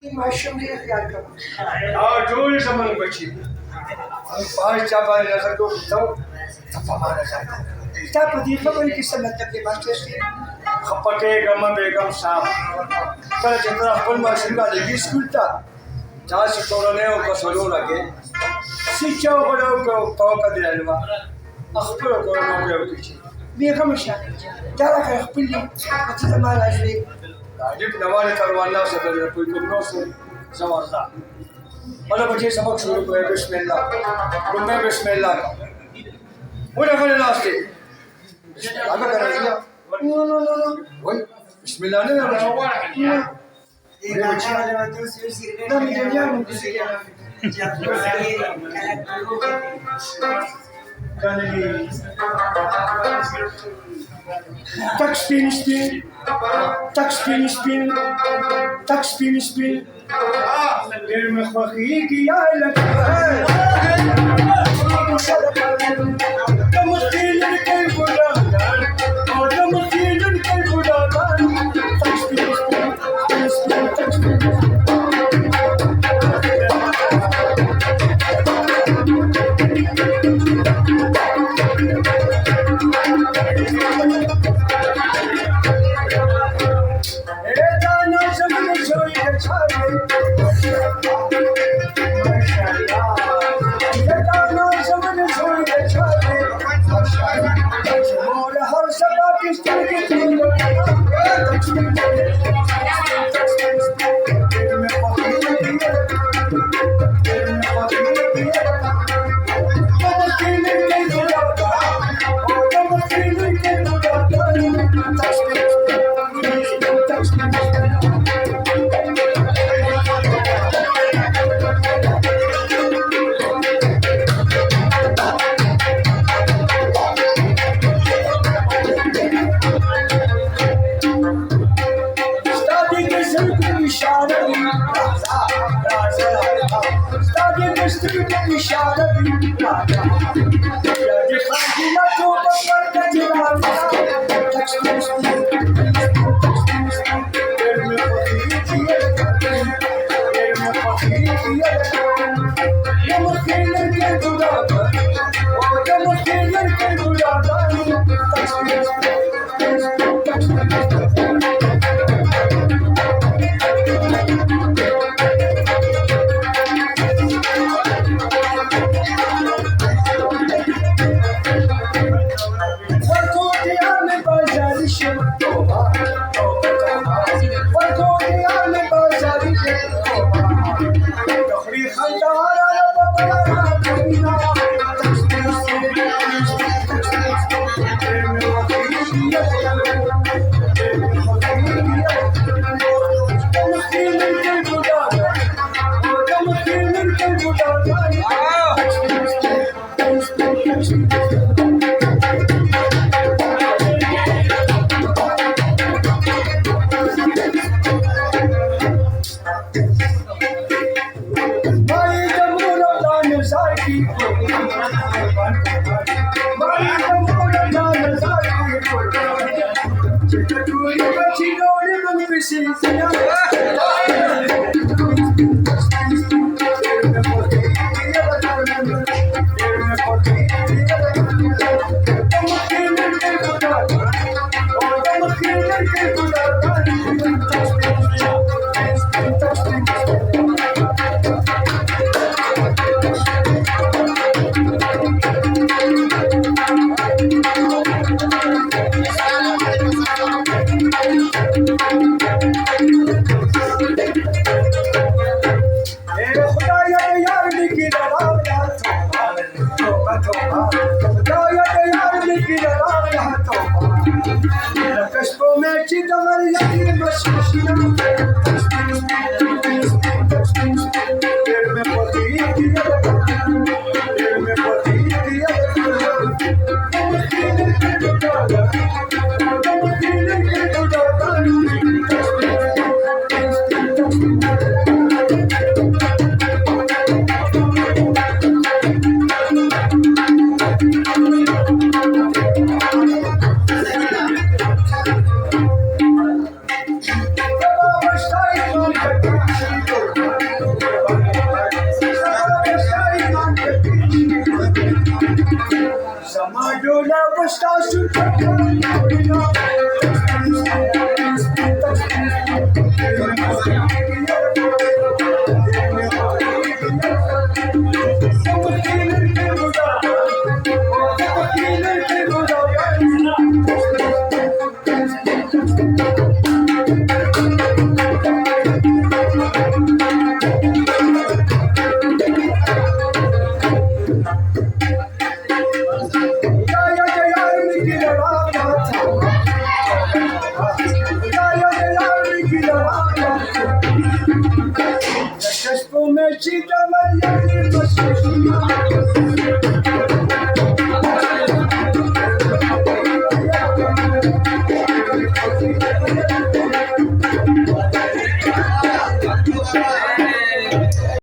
माशूम ने ख्याल करो और जो समझ बची हम पांच चापा नजर को तो थप्पा मारा जाता क्या पति खबर की सनत के मास्टर से खपके गम बेगम साहब कल जितना अपन माशूम का लेगी स्कूल था जहाँ से तोड़ने को सलो लगे शिक्षा बड़ों को पाव का दिलावा अखबार को ना पीछे बेगम शाह क्या लगा खपली पति हमारा जी राजीव नवाने करवाना से पहले कोई तुमनो से जवाबदा मतलब बच्चे सबक शुरू हुए बिस्मिल्लाह तुमने बिस्मिल्लाह वो डबल लास्ट आगे कर दिया नो वही बिस्मिल्लाह ने ना ये अच्छा वाला तो सिर ना मुझे क्या मुझे Tak spin spin, tak spin spin, tak spin spin. المخاخيك يا لك تمثيل كيف لا تمثيل كيف لا tak spin spin, tak spin